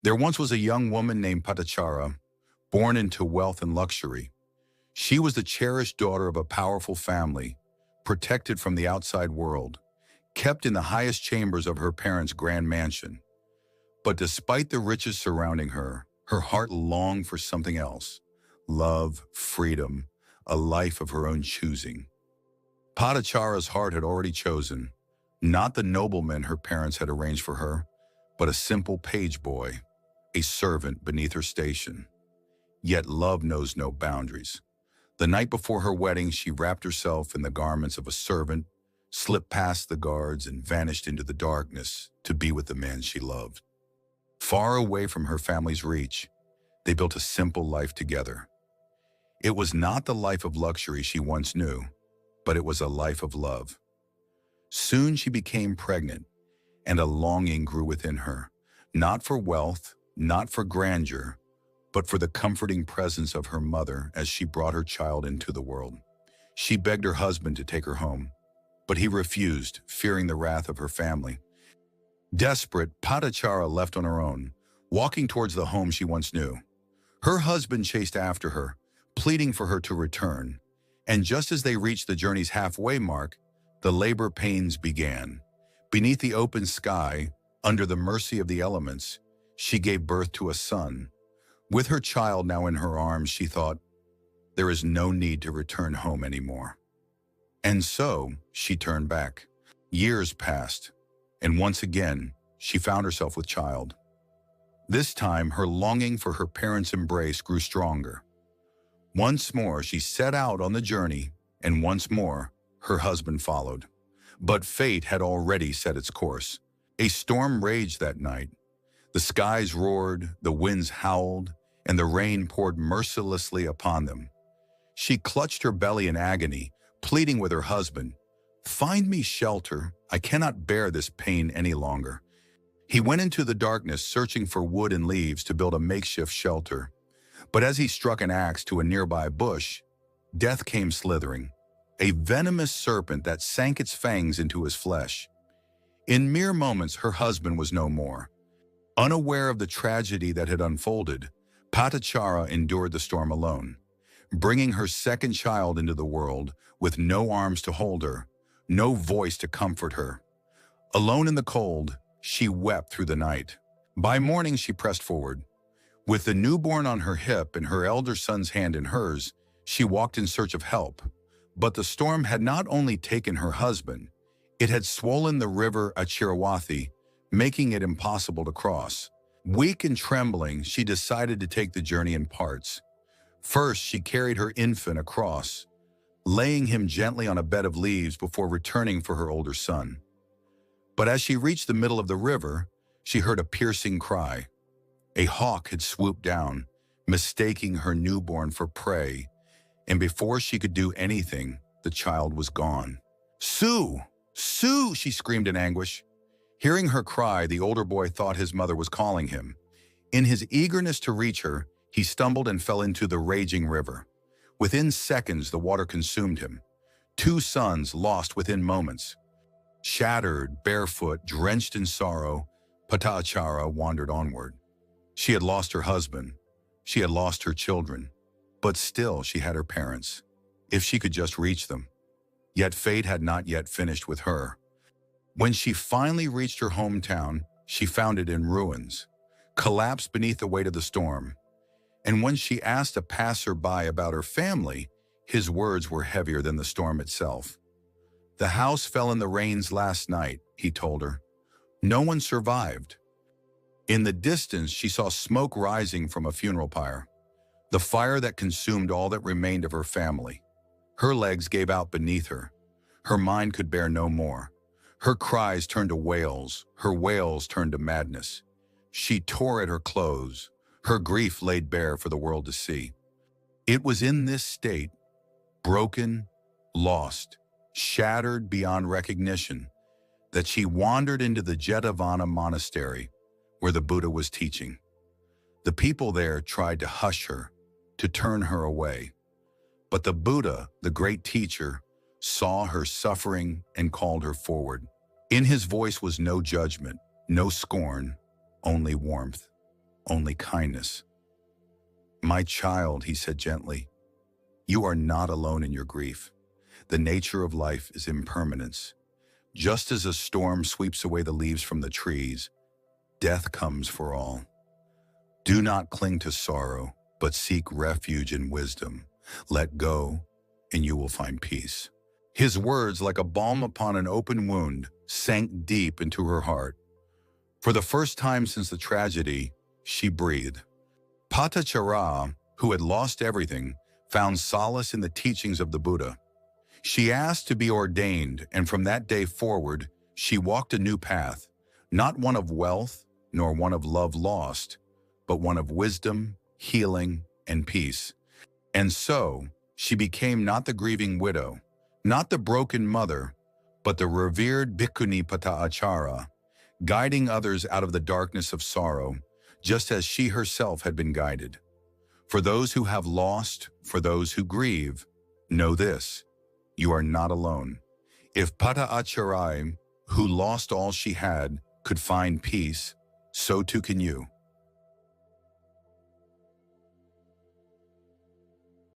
There once was a young woman named Patachara, born into wealth and luxury. She was the cherished daughter of a powerful family, protected from the outside world, kept in the highest chambers of her parents' grand mansion. But despite the riches surrounding her, her heart longed for something else: love, freedom, a life of her own choosing. Patachara's heart had already chosen, not the nobleman her parents had arranged for her, but a simple page boy, a servant beneath her station. Yet love knows no boundaries. The night before her wedding, she wrapped herself in the garments of a servant, slipped past the guards, and vanished into the darkness to be with the man she loved. Far away from her family's reach, they built a simple life together. It was not the life of luxury she once knew, but it was a life of love. Soon she became pregnant, and a longing grew within her, not for wealth, not for grandeur, but for the comforting presence of her mother as she brought her child into the world. She begged her husband to take her home, but he refused, fearing the wrath of her family. Desperate, Patachara left on her own, walking towards the home she once knew. Her husband chased after her, pleading for her to return, and just as they reached the journey's halfway mark, the labor pains began. Beneath the open sky, under the mercy of the elements, she gave birth to a son. With her child now in her arms, she thought, there is no need to return home anymore. And so she turned back. Years passed, and once again, she found herself with child. This time, her longing for her parents' embrace grew stronger. Once more, she set out on the journey, and once more, her husband followed. But fate had already set its course. A storm raged that night. The skies roared, the winds howled, and the rain poured mercilessly upon them. She clutched her belly in agony, pleading with her husband, "Find me shelter. I cannot bear this pain any longer." He went into the darkness, searching for wood and leaves to build a makeshift shelter. But as he struck an axe to a nearby bush, death came slithering, a venomous serpent that sank its fangs into his flesh. In mere moments, her husband was no more. Unaware of the tragedy that had unfolded, Patachara endured the storm alone, bringing her second child into the world with no arms to hold her, no voice to comfort her. Alone in the cold, she wept through the night. By morning, she pressed forward. With the newborn on her hip and her elder son's hand in hers, she walked in search of help. But the storm had not only taken her husband, it had swollen the river Achirawathi, making it impossible to cross. Weak and trembling, she decided to take the journey in parts. First, she carried her infant across, laying him gently on a bed of leaves before returning for her older son. But as she reached the middle of the river, she heard a piercing cry. A hawk had swooped down, mistaking her newborn for prey, and before she could do anything, the child was gone. "Sue! Sue!" she screamed in anguish. Hearing her cry, the older boy thought his mother was calling him. In his eagerness to reach her, he stumbled and fell into the raging river. Within seconds, the water consumed him. 2 sons lost within moments. Shattered, barefoot, drenched in sorrow, Patachara wandered onward. She had lost her husband. She had lost her children. But still, she had her parents, if she could just reach them. Yet fate had not yet finished with her. When she finally reached her hometown, she found it in ruins, collapsed beneath the weight of the storm. And when she asked a passerby about her family, his words were heavier than the storm itself. "The house fell in the rains last night," he told her. "No one survived." In the distance, she saw smoke rising from a funeral pyre, the fire that consumed all that remained of her family. Her legs gave out beneath her. Her mind could bear no more. Her cries turned to wails. Her wails turned to madness. She tore at her clothes, her grief laid bare for the world to see. It was in this state, broken, lost, shattered beyond recognition, that she wandered into the Jetavana monastery where the Buddha was teaching. The people there tried to hush her, to turn her away. But the Buddha, the great teacher, saw her suffering and called her forward. In his voice was no judgment, no scorn, only warmth. only kindness. My child, he said gently, you are not alone in your grief. The nature of life is impermanence. Just as a storm sweeps away the leaves from the trees, death comes for all. Do not cling to sorrow, but seek refuge in wisdom. Let go, and you will find peace. His words, like a balm upon an open wound, sank deep into her heart. For the first time since the tragedy, she breathed. Patachara, who had lost everything, found solace in the teachings of the Buddha. She asked to be ordained, and from that day forward, she walked a new path, not one of wealth, nor one of love lost, but one of wisdom, healing, and peace. And so, she became not the grieving widow, not the broken mother, but the revered bhikkhuni Patachara, guiding others out of the darkness of sorrow, just as she herself had been guided. For those who have lost, for those who grieve, know this: you are not alone. If Patachara, who lost all she had, could find peace, so too can you.